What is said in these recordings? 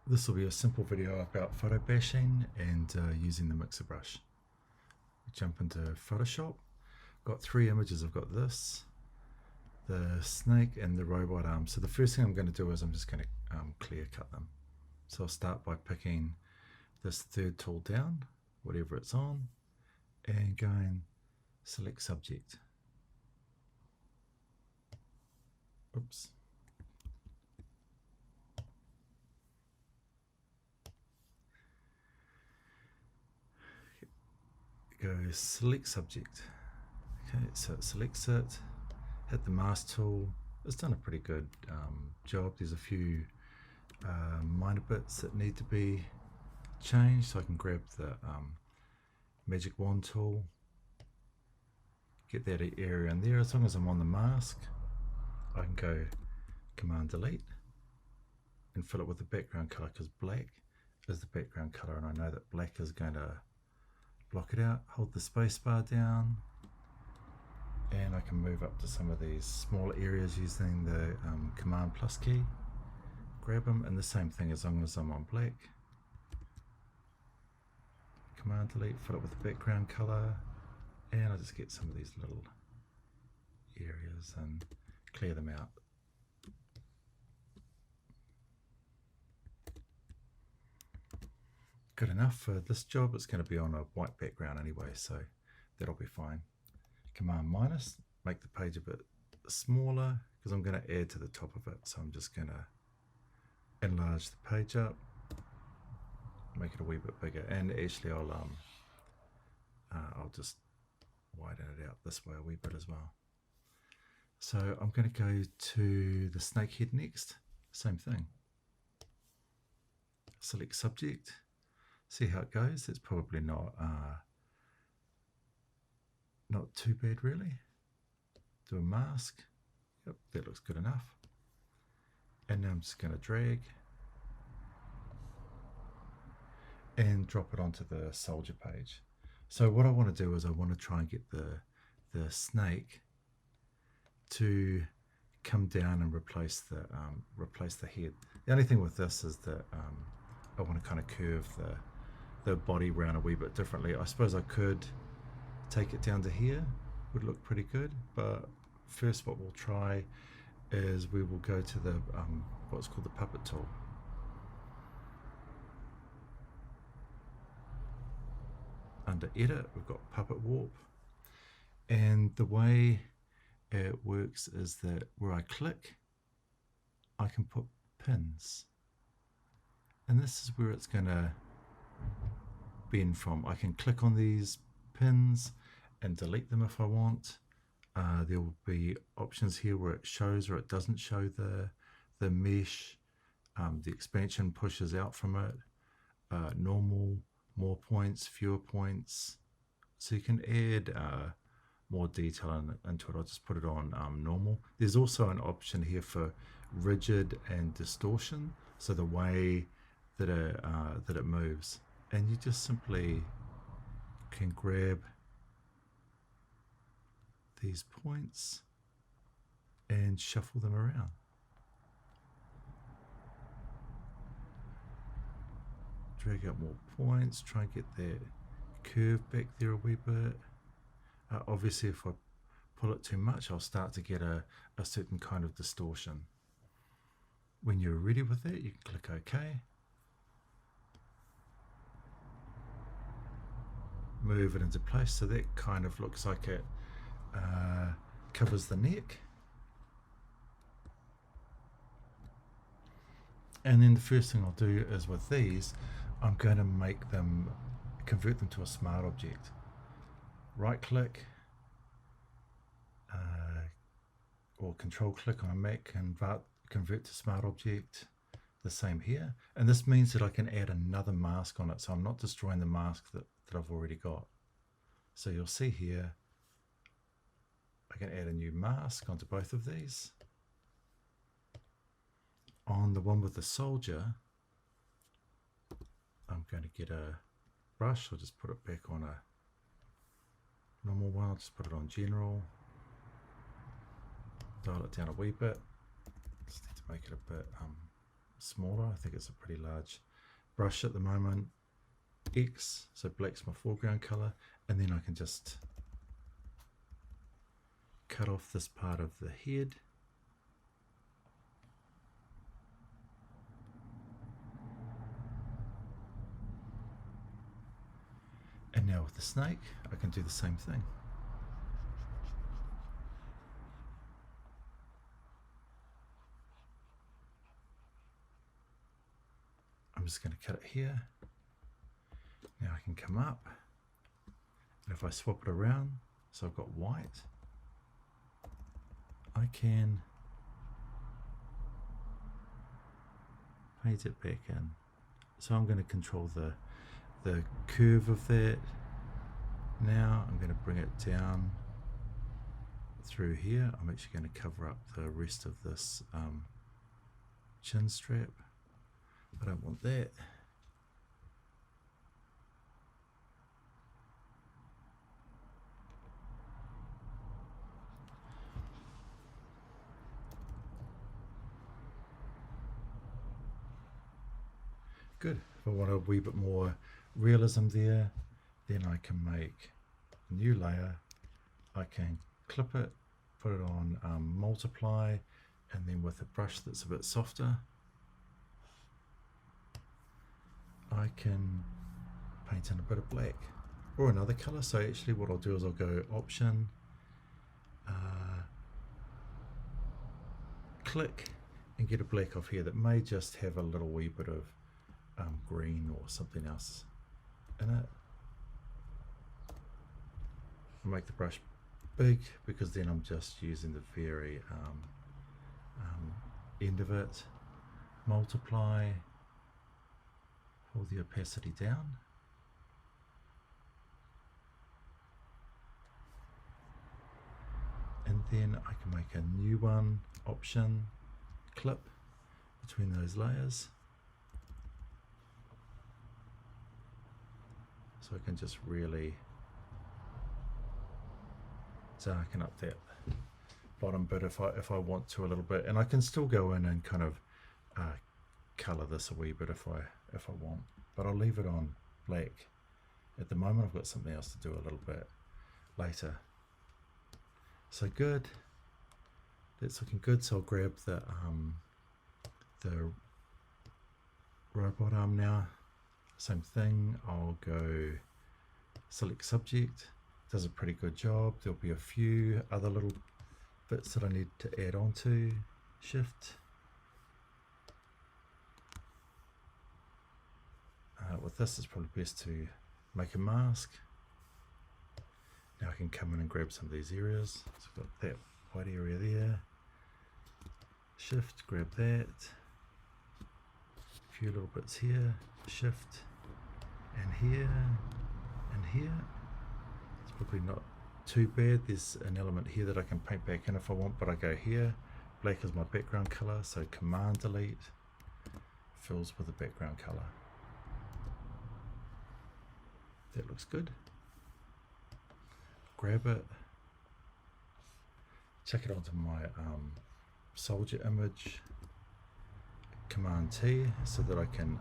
This will be a simple video about photo bashing and using the mixer brush. Jump into Photoshop. Got three images. I've got this, the snake, and the robot arm. So the first thing I'm going to do is I'm just going to clear cut them. So I'll start by picking this third tool down, whatever it's on, and going select subject. Oops. Go select subject. Okay, so it selects it, hit the mask tool. It's done a pretty good job. There's a few minor bits that need to be changed, so I can grab the magic wand tool, get that area in there. As long as I'm on the mask, I can go Command Delete and fill it with the background color, because black is the background color, and I know that black is going to block it out. Hold the space bar down, and I can move up to some of these smaller areas using the Command plus key. Grab them, and the same thing as long as I'm on black. Command Delete, fill it with the background color, and I'll just get some of these little areas and clear them out. Good enough for this job. It's going to be on a white background anyway, so that'll be fine. Command minus, make the page a bit smaller because I'm going to add to the top of it. So I'm just going to enlarge the page up, make it a wee bit bigger, and actually I'll just widen it out this way a wee bit as well. So I'm going to go to the snake head next. Same thing. Select subject. See how it goes. It's probably not too bad really. Do a mask. Yep, that looks good enough. And now I'm just going to drag and drop it onto the soldier page. So what I want to do is I want to try and get the snake to come down and replace the head. The only thing with this is that I want to kind of curve the body round a wee bit differently. I suppose I could take it down to here, would look pretty good, but first what we'll try is we will go to the what's called the puppet tool. Under edit, we've got puppet warp, and the way it works is that where I click, I can put pins, and this is where it's going to bend from. I can click on these pins and delete them if I want. There will be options here where it shows or it doesn't show the mesh. The expansion pushes out from it. Normal, more points, fewer points. So you can add more detail into it. I'll just put it on normal. There's also an option here for rigid and distortion, so the way that it moves. And you just simply can grab these points and shuffle them around. Drag out more points, try and get that curve back there a wee bit. Obviously if I pull it too much, I'll start to get a certain kind of distortion. When you're ready with it, you can click OK. Move it into place, so that kind of looks like it covers the neck. And then the first thing I'll do is with these, I'm going to convert them to a smart object. Right click or control click on a Mac and convert to smart object. The same here, and this means that I can add another mask on it, so I'm not destroying the mask that I've already got. So you'll see here I can add a new mask onto both of these. On the one with the soldier, I'm going to get a brush. I'll just put it back on a normal one. I'll just put it on general, dial it down a wee bit. Just need to make it a bit smaller. I think it's a pretty large brush at the moment. X, so black's my foreground color, and then I can just cut off this part of the head. And now with the snake, I can do the same thing. I'm just going to cut it here. Now I can come up, and if I swap it around, so I've got white, I can paint it back in. So I'm going to control the curve of that. Now I'm going to bring it down through here. I'm actually going to cover up the rest of this chin strap. I don't want that. Good. If I want a wee bit more realism there, then I can make a new layer. I can clip it, put it on multiply, and then with a brush that's a bit softer, I can paint in a bit of black or another color. So actually what I'll do is I'll go option, click, and get a black off here that may just have a little wee bit of green or something else in it. I'll make the brush big because then I'm just using the very end of it. Multiply, hold the opacity down, and then I can make a new one, option, clip between those layers. So I can just really darken up that bottom bit if I want to a little bit, and I can still go in and kind of color this a wee bit if I want, but I'll leave it on black at the moment. I've got something else to do a little bit later. So good, that's looking good. So I'll grab the robot arm now. Same thing, I'll go select subject, does a pretty good job. There'll be a few other little bits that I need to add on to. Shift. With this it's probably best to make a mask. Now I can come in and grab some of these areas. So I've got that white area there. Shift, grab that. A few little bits here. Shift. And here, and here. It's probably not too bad. There's an element here that I can paint back in if I want, but I go here. Black is my background color, so Command Delete fills with the background color. That looks good. Grab it, check it onto my soldier image. Command T so that I can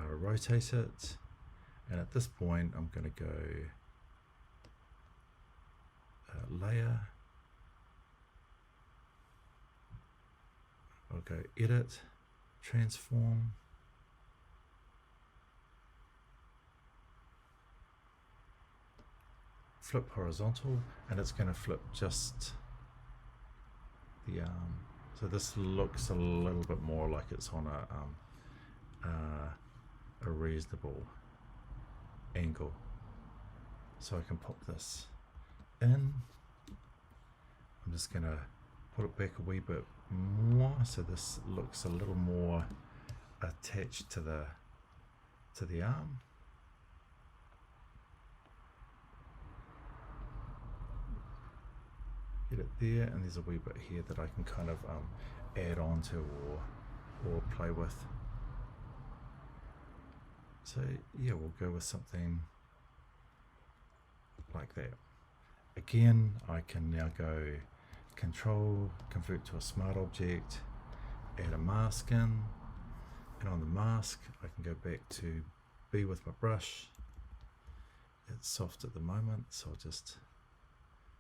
rotate it, and at this point I'm going to go layer, I'll go edit, transform, flip horizontal, and it's going to flip just the arm. So this looks a little bit more like it's on a reasonable angle. So I can pop this in. I'm just going to put it back a wee bit more so this looks a little more attached to the arm. Get it there, and there's a wee bit here that I can kind of add on to or play with. So yeah, we'll go with something like that. Again, I can now go Control, convert to a smart object, add a mask in, and on the mask I can go back to be with my brush. It's soft at the moment, so I'll just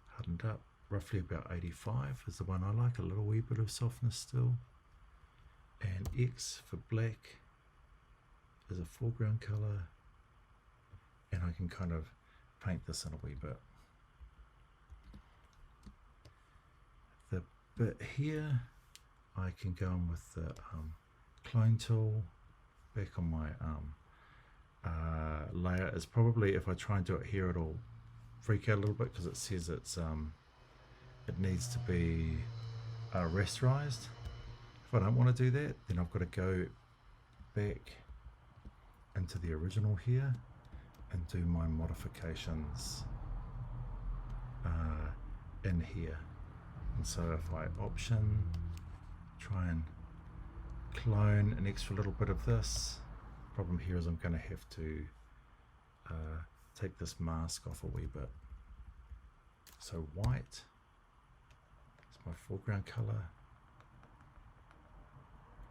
harden it up. Roughly about 85 is the one I like, a little wee bit of softness still. And X for black is a foreground colour, and I can kind of paint this in a wee bit. The bit here I can go in with the clone tool back on my layer. Is probably, if I try and do it here, it'll freak out a little bit because it says it's it needs to be rasterized. If I don't want to do that, then I've got to go back into the original here and do my modifications in here. And so if I option, try and clone an extra little bit of this, problem here is I'm going to have to take this mask off a wee bit. So white is my foreground color.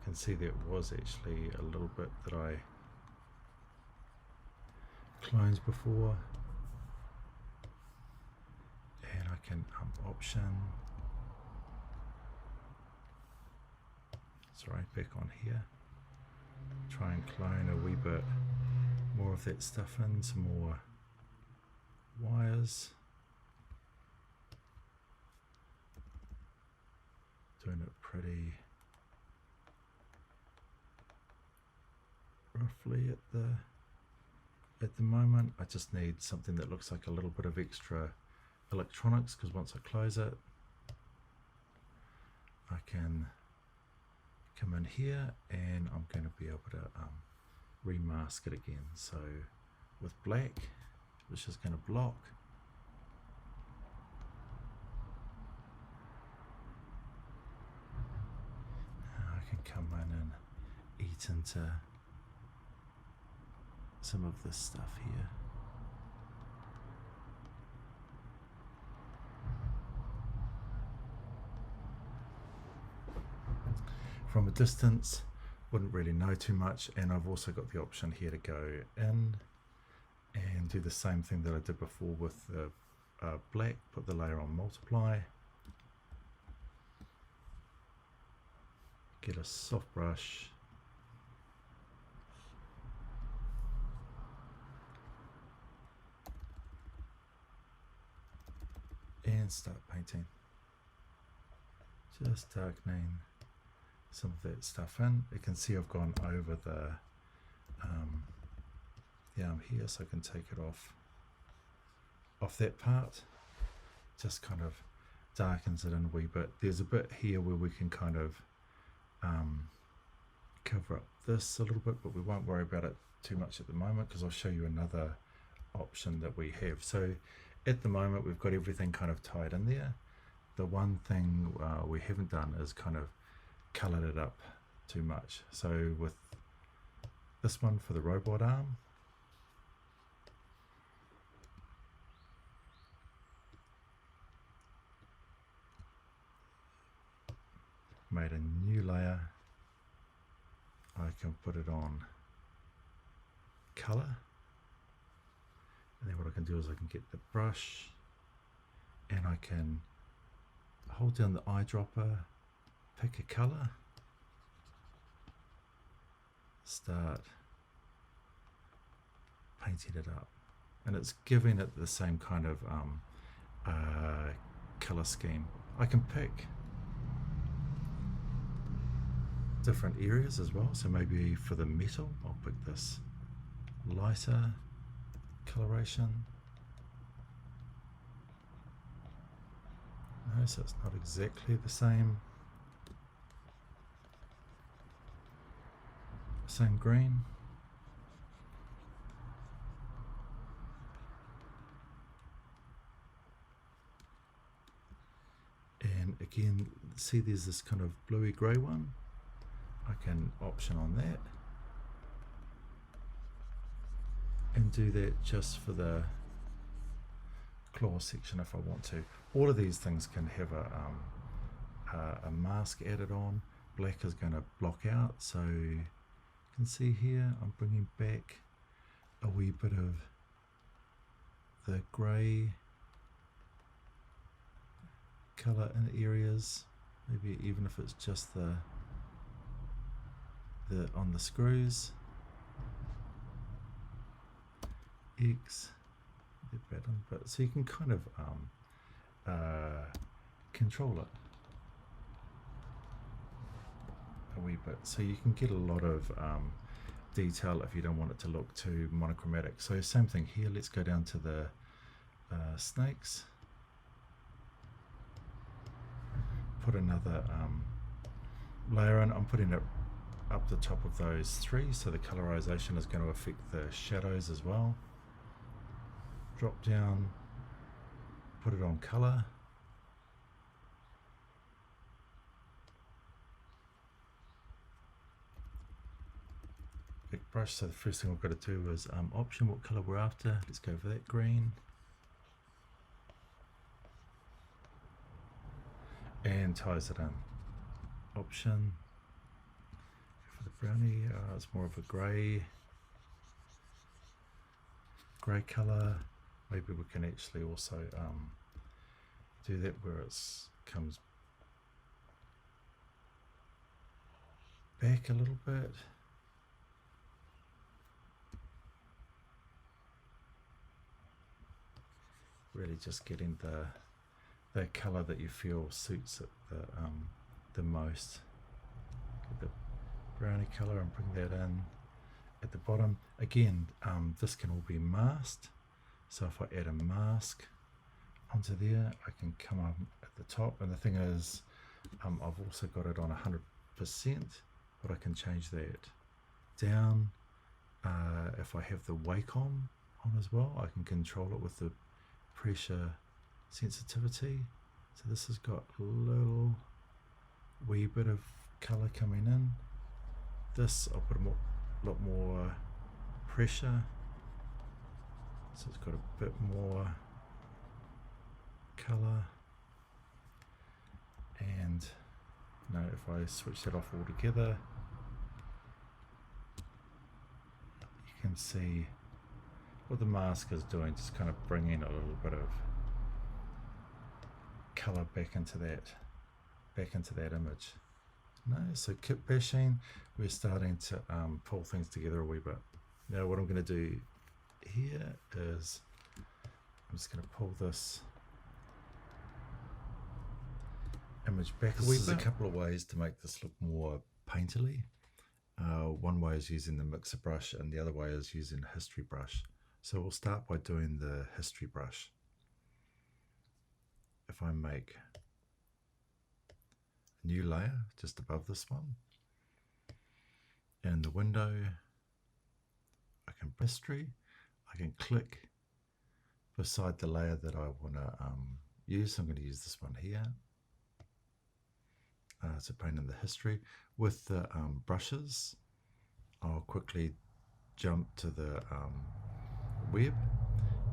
You can see there was actually a little bit that I cloned before, and I can option, sorry, back on here, try and clone a wee bit more of that stuff in, some more wires, doing it pretty roughly at the moment. I just need something that looks like a little bit of extra electronics, because once I close it I can come in here and I'm going to be able to remask it again. So with black, which is going to block, I can come in and eat into some of this stuff here. From a distance, wouldn't really know too much, and I've also got the option here to go in and do the same thing that I did before with the black, put the layer on multiply, get a soft brush, and start painting, just darkening some of that stuff in. You can see I've gone over the arm here, so I can take it off that part. Just kind of darkens it in a wee bit. There's a bit here where we can kind of cover up this a little bit, but we won't worry about it too much at the moment, because I'll show you another option that we have. So at the moment we've got everything kind of tied in there. The one thing we haven't done is kind of colored it up too much. So with this one for the robot arm, made a new layer. I can put it on color, and then what I can do is I can get the brush and I can hold down the eyedropper, pick a color, start painting it up, and it's giving it the same kind of color scheme. I can pick different areas as well, so maybe for the metal I'll pick this lighter coloration. No, so it's not exactly the same green. And again, see there's this kind of bluey grey one. I can option on that and do that just for the claw section if I want to. All of these things can have a mask added on. black is going to block out, so you can see here I'm bringing back a wee bit of the grey colour in areas, maybe even if it's just the on the screws. X, the pattern, but so you can kind of control it a wee bit, so you can get a lot of detail if you don't want it to look too monochromatic. So same thing here, let's go down to the snakes, put another layer in. I'm putting it up the top of those three, so the colorization is going to affect the shadows as well. Drop down, put it on color. Big brush, so the first thing we've got to do is option what color we're after. Let's go for that green. And ties it in. Option. For the brownie, it's more of a grey color. Maybe we can actually also do that where it comes back a little bit. Really just getting the color that you feel suits it the most. Get the brownie color and bring that in at the bottom. Again, this can all be masked. So if I add a mask onto there, I can come up at the top. And the thing is, I've also got it on 100%, but I can change that down. If I have the Wacom on as well, I can control it with the pressure sensitivity. So this has got a little wee bit of color coming in. This I'll put a lot more pressure, so it's got a bit more color. And if I switch that off altogether, you can see what the mask is doing, just kind of bringing a little bit of color back into that image. So kit bashing, we're starting to pull things together a wee bit. Now what I'm going to do here is I'm just going to pull this image back a wee bit. There's a couple of ways to make this look more painterly. One way is using the mixer brush, and the other way is using a history brush. So we'll start by doing the history brush. If I make a new layer just above this one, in the window, I can history, I can click beside the layer that I want to use. I'm going to use this one here. So paint in the history. With the brushes, I'll quickly jump to the web.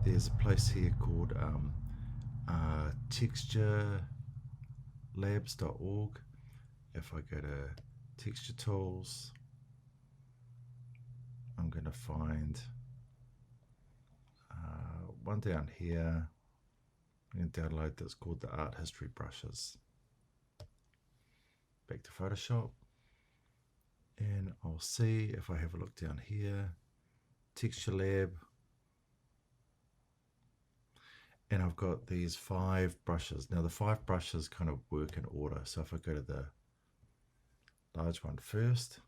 There's a place here called texturelabs.org. If I go to texture tools, I'm going to find one down here. I'm going to download that's called the art history brushes. Back to Photoshop, and I'll see if I have a look down here, Texture Lab, and I've got these 5 brushes. Now the 5 brushes kind of work in order. So if I go to the large one first,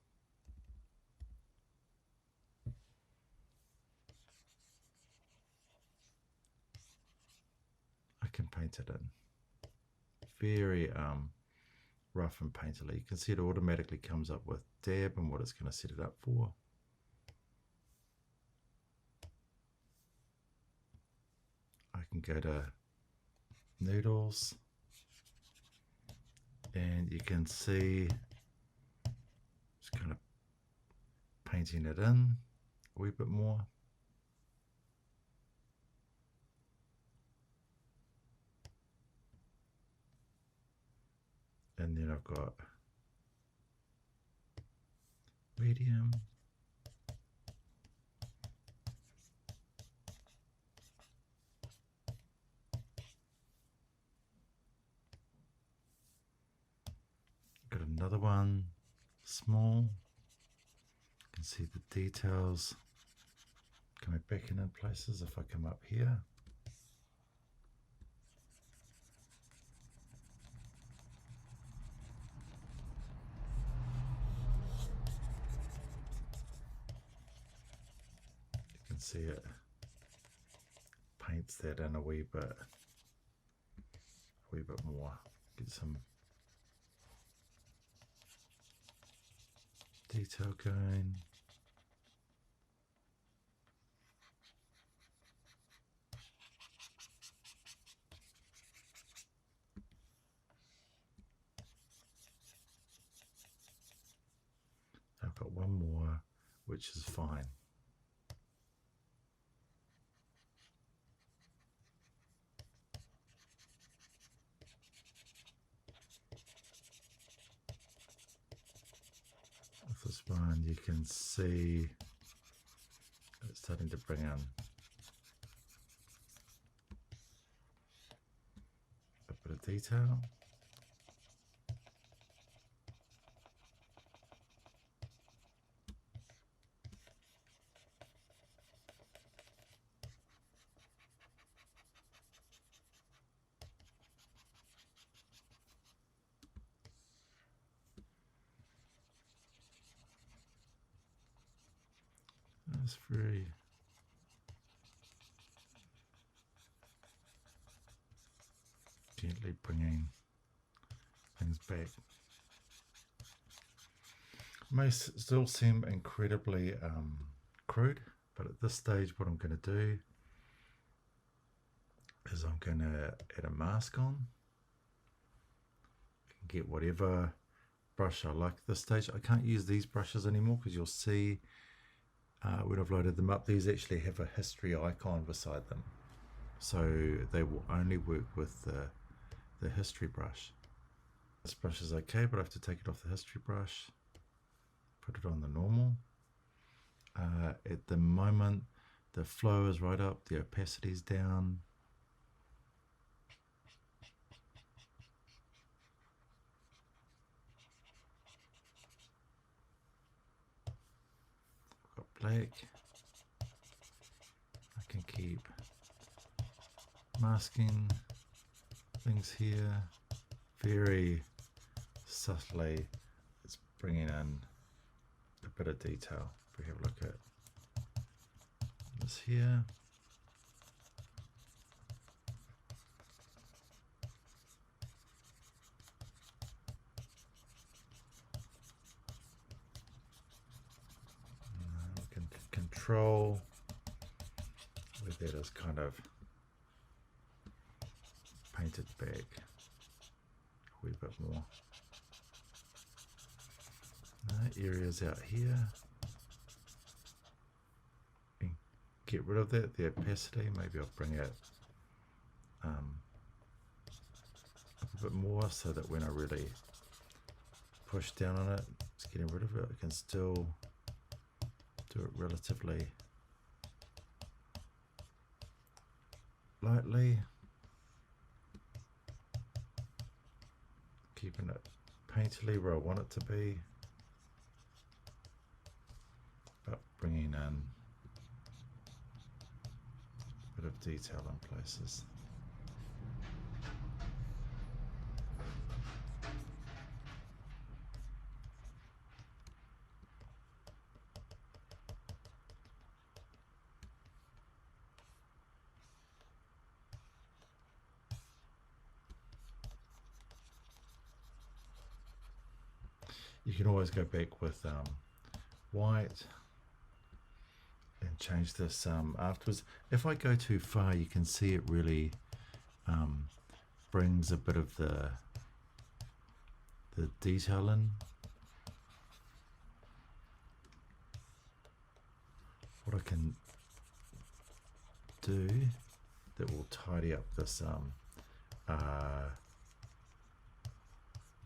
I can paint it in. Very rough and painterly. You can see it automatically comes up with dab and what it's going to set it up for. I can go to noodles, and you can see just kind of painting it in a wee bit more. And then I've got medium. Got another one, small. You can see the details coming back in places. If I come up here, you can see it paints that in a wee bit more. Get some detail going. I've got one more, which is fine. With this one, you can see it's starting to bring in a bit of detail. That's very gently bringing things back. May still seem incredibly crude, but at this stage what I'm going to do is I'm going to add a mask on. I can get whatever brush I like at this stage. I can't use these brushes anymore because you'll see when I've loaded them up, these actually have a history icon beside them, so they will only work with the history brush. This brush is okay, but I have to take it off the history brush, put it on the normal. At the moment the flow is right up, the opacity is down. I've got black. I can keep masking things here. Very subtly it's bringing in a bit of detail. If we have a look at this here, we can control where that is kind of painted back a wee bit more. Areas out here, and get rid of that, the opacity. Maybe I'll bring it up a bit more so that when I really push down on it, it's getting rid of it. I can still do it relatively lightly, keeping it painterly where I want it to be, but bringing in a bit of detail in places. You can always go back with white and change this afterwards. If I go too far, you can see it really brings a bit of the detail in. What I can do that will tidy up this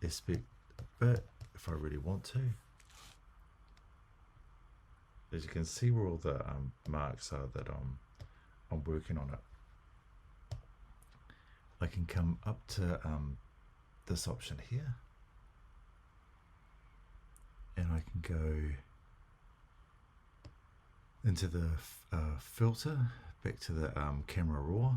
aspect a bit if I really want to. as you can see where all the marks are that I'm working on it. I can come up to this option here, and I can go into the filter, back to the camera raw,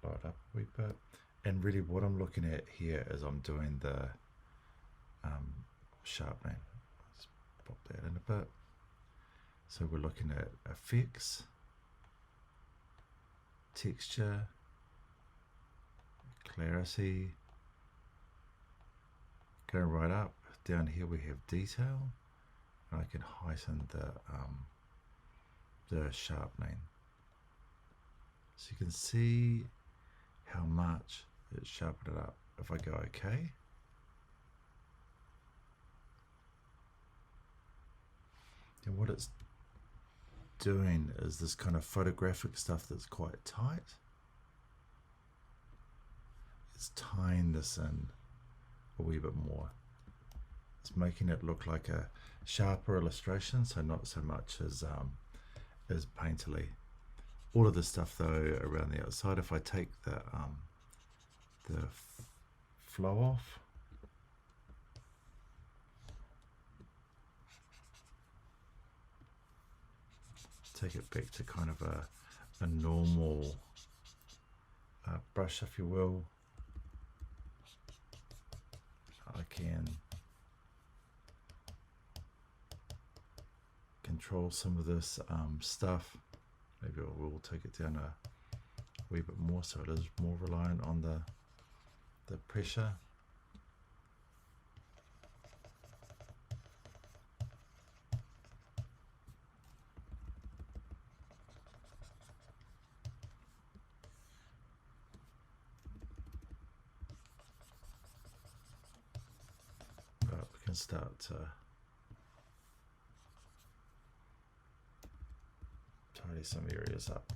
blow it up a wee bit, and really what I'm looking at here is I'm doing the sharpening. Let's pop that in a bit. So we're looking at effects, texture, clarity, going right up. Down here we have detail, and I can heighten the sharpening. So you can see how much it's sharpened it up. If I go OK, then what it's doing is this kind of photographic stuff that's quite tight. It's tying this in a wee bit more. It's making it look like a sharper illustration, so not so much as painterly. All of the stuff though around the outside, if I take the flow off, take it back to kind of a normal brush, if you will, I can control some of this stuff. Maybe I will take it down a wee bit more so it is more reliant on the pressure. But we can start to tidy some areas up.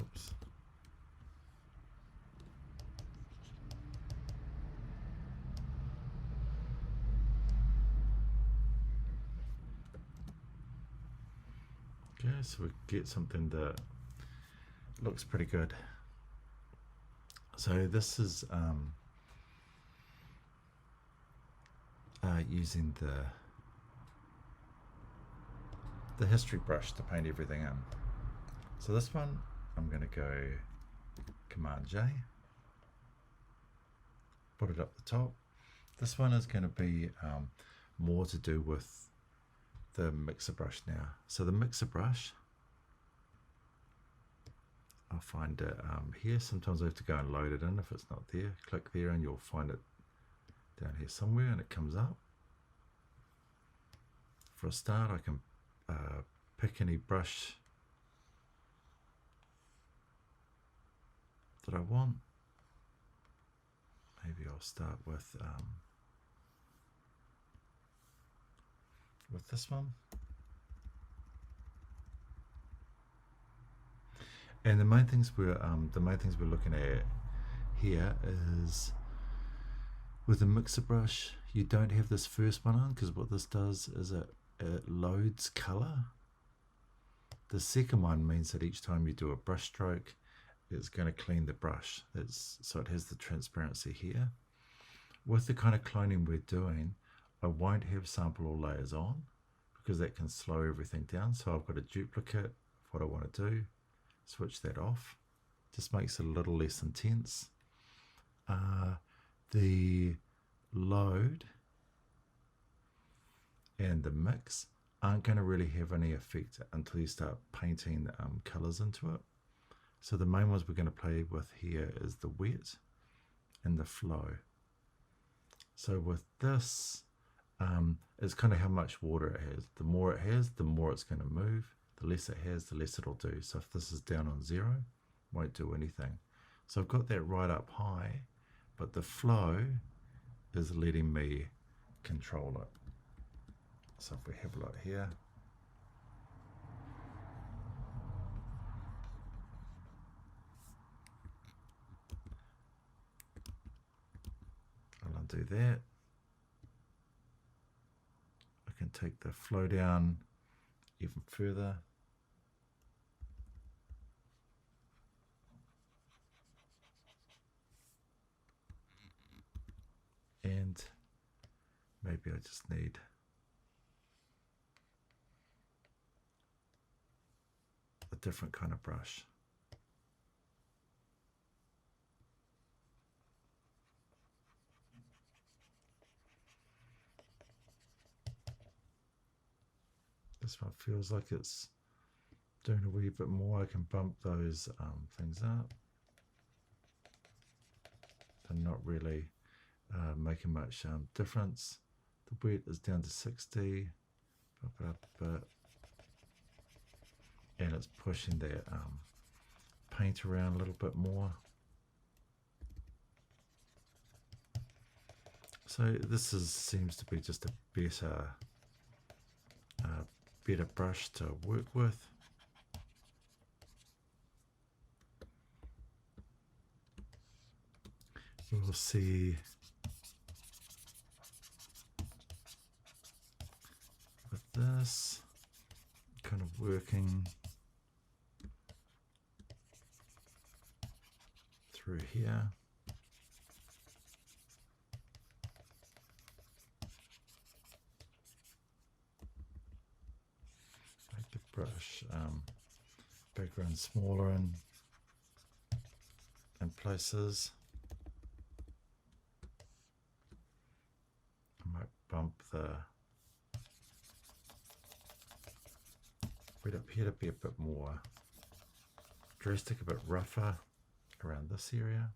Oops. Okay, so we get something that looks pretty good. So this is using the history brush to paint everything in. So this one, I'm going to go Command J, put it up the top. This one is going to be more to do with the mixer brush now. So the mixer brush, I'll find it here. Sometimes I have to go and load it in if it's not there. Click there and you'll find it down here somewhere, and it comes up. For a start, I can pick any brush that I want. Maybe I'll start with this one. And the main things we're looking at here is with the mixer brush, you don't have this first one on, because what this does is it loads color. The second one means that each time you do a brush stroke, it's going to clean the brush. So it has the transparency here. With the kind of cloning we're doing, I won't have sample all layers on because that can slow everything down. So I've got a duplicate of what I want to do, switch that off. Just makes it a little less intense. The load and the mix aren't going to really have any effect until you start painting colors into it. So the main ones we're going to play with here is the wet and the flow. So with this, it's kind of how much water it has. The more it has, the more it's going to move. The less it has, the less it'll do. So if this is down on 0, won't do anything. So I've got that right up high, but the flow is letting me control it. So if we have a look here, I'll undo that. I can take the flow down even further. And maybe I just need a different kind of brush. This one feels like it's doing a wee bit more. I can bump those things up. They're not really making much difference. The wet is down to 60. Bump it up a bit. And it's pushing that paint around a little bit more. So this seems to be just a better brush to work with. We'll see with this kind of working through here. Make the brush background smaller in places. I might bump the wet up here to be a bit more drastic, a bit rougher around this area.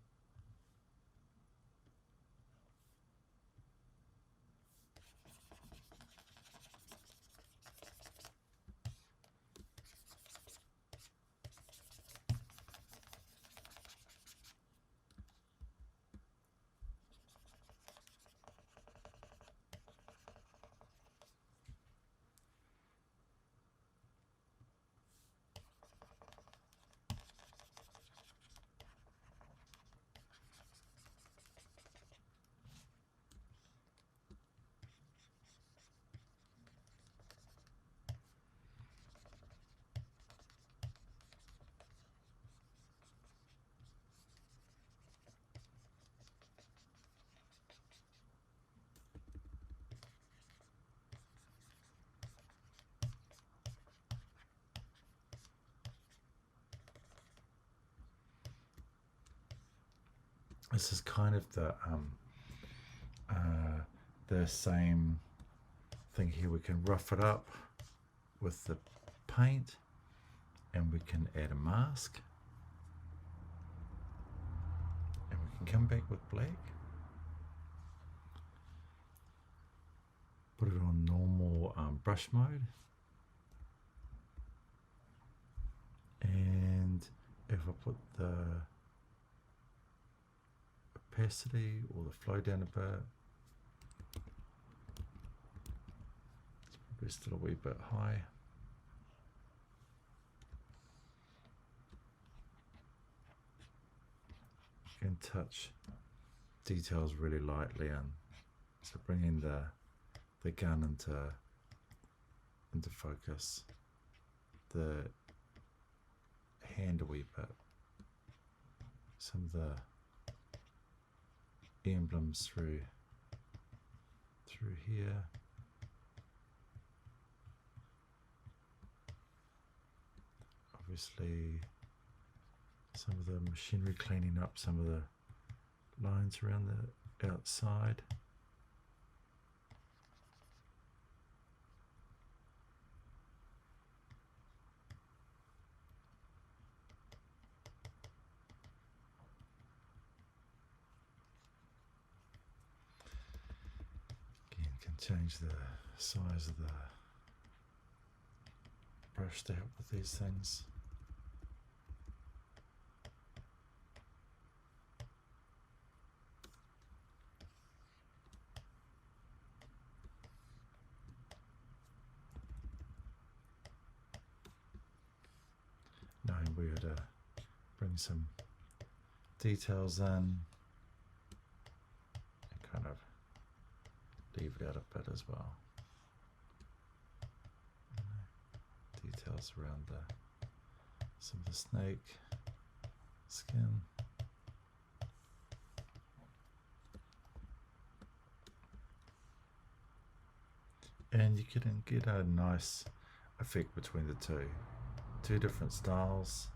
This is kind of the same thing here. We can rough it up with the paint, and we can add a mask, and we can come back with black, put it on normal brush mode, and if I put the opacity or the flow down a bit, it's probably still a wee bit high. You can touch details really lightly, and so bringing the gun into focus, the hand a wee bit, some of the emblems through here. Obviously some of the machinery cleaning up some of the lines around the outside. Again, can change the size of the brush to help with these things. some details in and kind of leave it out a bit as well. Details around some of the snake skin. And you can get a nice effect between the two different styles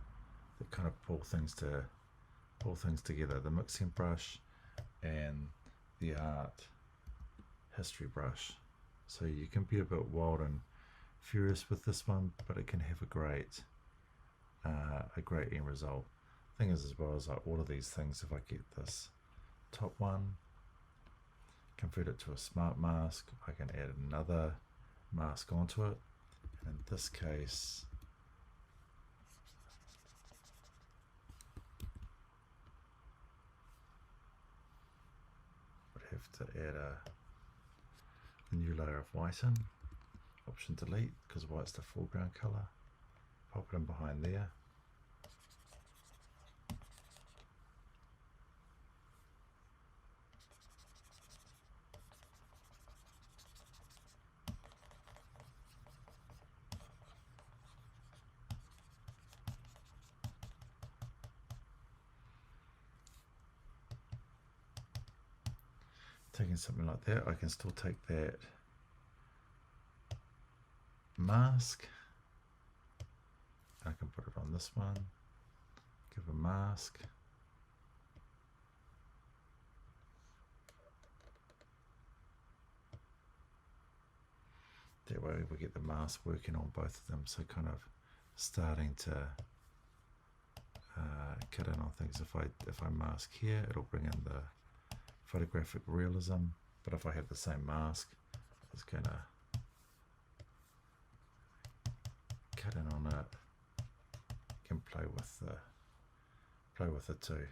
that kind of pull things together, the mixing brush and the art history brush. So you can be a bit wild and furious with this one, but it can have a great end result. Thing is, as well as like all of these things, if I get this top one, convert it to a smart mask, I can add another mask onto it. And in this case, would have to add a new layer of white in. Option delete, because white's the foreground color. Pop it in behind there. Taking something like that, I can still take that mask, I can put it on this one, give a mask, that way we get the mask working on both of them, so kind of starting to cut in on things. If I mask here, it'll bring in the photographic realism, but if I have the same mask, it's going to cut in on it, can play with the two.